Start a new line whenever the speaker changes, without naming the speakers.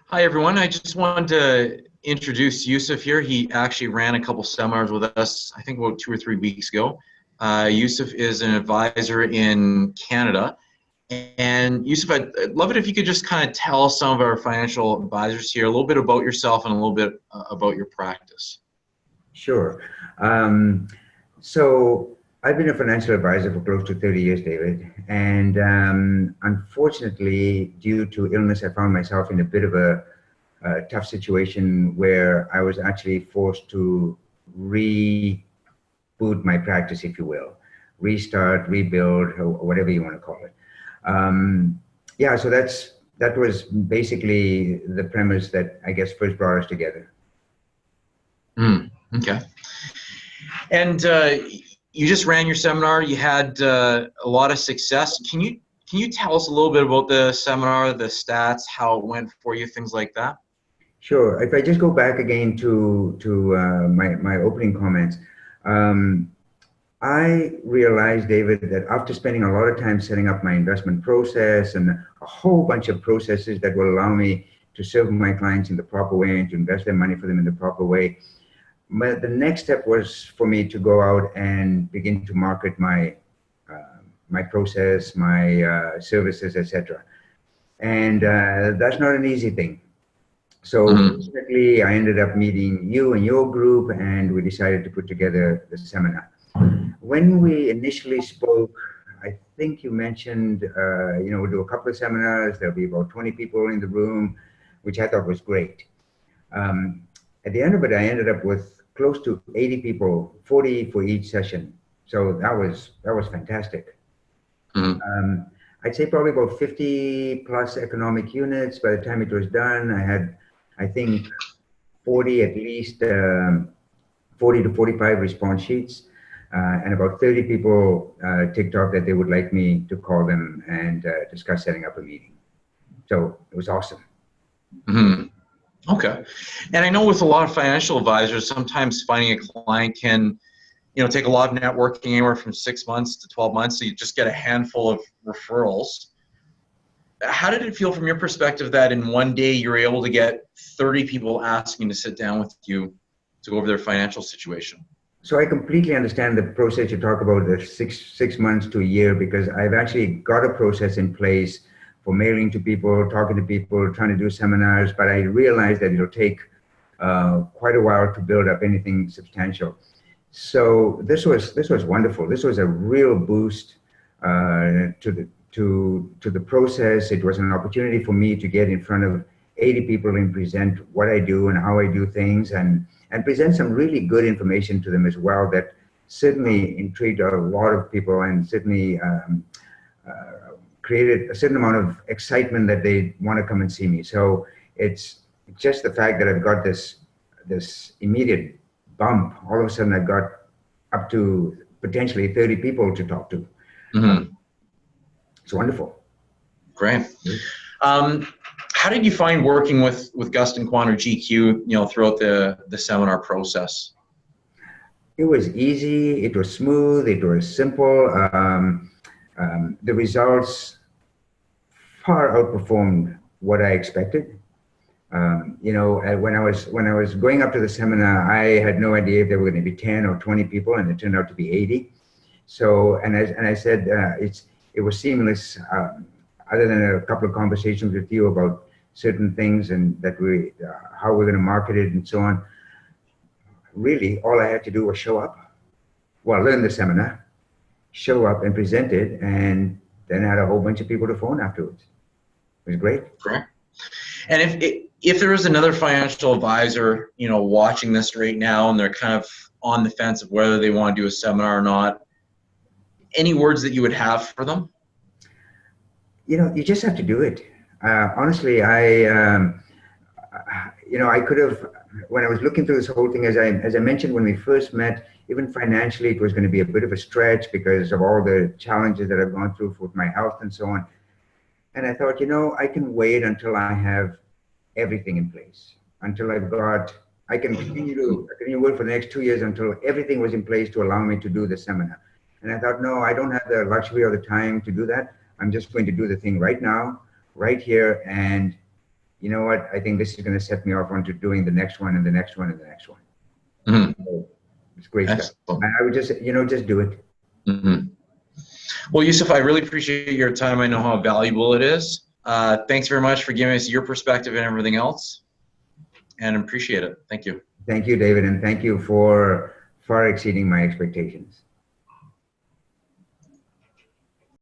Hi, everyone. I just wanted to introduce Yusuf here. He actually ran a couple seminars with us, I think about 2 or 3 weeks ago. Yusuf is an advisor in Canada. And Yusuf, I'd love it if you could just kind of tell some of our financial advisors here a little bit about yourself and a little bit about your practice.
Sure. Um, so I've been a financial advisor for close to 30 years, David. And unfortunately, due to illness, I found myself in a bit of a tough situation where I was actually forced to reboot my practice, if you will, restart, rebuild, or whatever you want to call it. Yeah, so that was basically the premise that I guess first brought us together.
Okay. And you just ran your seminar. You had a lot of success. Can you tell us a little bit about the seminar, the stats, how it went for you, things like that?
Sure. If I just go back again to my opening comments, um, I realized, David, that after spending a lot of time setting up my investment process and a whole bunch of processes that will allow me to serve my clients in the proper way and to invest their money for them in the proper way, the next step was for me to go out and begin to market my process, my services, etc. And that's not an easy thing. So
Mm-hmm.
fortunately, I ended up meeting you and your group, and we decided to put together the seminar. When we initially spoke, I think you mentioned, we'll do a couple of seminars. There'll be about 20 people in the room, which I thought was great. Um, at the end of it, I ended up with close to 80 people, 40 for each session. So that was fantastic.
Mm-hmm.
I'd say probably about 50 plus economic units. By the time it was done, I had, I think, 40 at least, 40 to 45 response sheets, and about 30 people ticked off that they would like me to call them and discuss setting up a meeting. So it was awesome.
Mm-hmm. Okay. And I know with a lot of financial advisors, sometimes finding a client can, take a lot of networking, anywhere from 6 months to 12 months. So you just get a handful of referrals. How did it feel from your perspective that in one day you were able to get 30 people asking to sit down with you to go over their financial situation?
So I completely understand the process you talk about, the six months to a year, because I've actually got a process in place for mailing to people, talking to people, trying to do seminars, but I realized that it'll take quite a while to build up anything substantial. So this was wonderful. This was a real boost to the process. It was an opportunity for me to get in front of 80 people and present what I do and how I do things, and present some really good information to them as well that certainly intrigued a lot of people and certainly created a certain amount of excitement that they want to come and see me. So it's just the fact that I've got this immediate bump. All of a sudden, I've got up to potentially 30 people to talk to.
Mm-hmm.
It's wonderful.
Great. How did you find working with Gustin Quon or GQ, throughout the seminar process?
It was easy. It was smooth. It was simple. The results far outperformed what I expected. When I was going up to the seminar, I had no idea if there were going to be 10 or 20 people, and it turned out to be 80. So, and I said, it was seamless. Other than a couple of conversations with you about certain things and that how we're going to market it and so on. Really, all I had to do was show up. Well, learn the seminar, show up and present it, and then I had a whole bunch of people to phone afterwards. It was great.
Correct. And if there is another financial advisor, watching this right now and they're kind of on the fence of whether they want to do a seminar or not, any words that you would have for them?
You just have to do it. Honestly, I could have, when I was looking through this whole thing, as I mentioned when we first met, even financially, it was going to be a bit of a stretch because of all the challenges that I've gone through with my health and so on. And I thought, I can wait until I have everything in place, until I can continue to work for the next 2 years until everything was in place to allow me to do the seminar. And I thought, no, I don't have the luxury or the time to do that. I'm just going to do the thing right now, right here, and you know what, I think this is going to set me off onto doing the next one and the next one and the next one. So it's great stuff. I would just, just do it.
Well, Yusuf, I really appreciate your time. I know how valuable it is. Thanks very much for giving us your perspective and everything else, and appreciate it. Thank you.
Thank you, David, and thank you for far exceeding my expectations.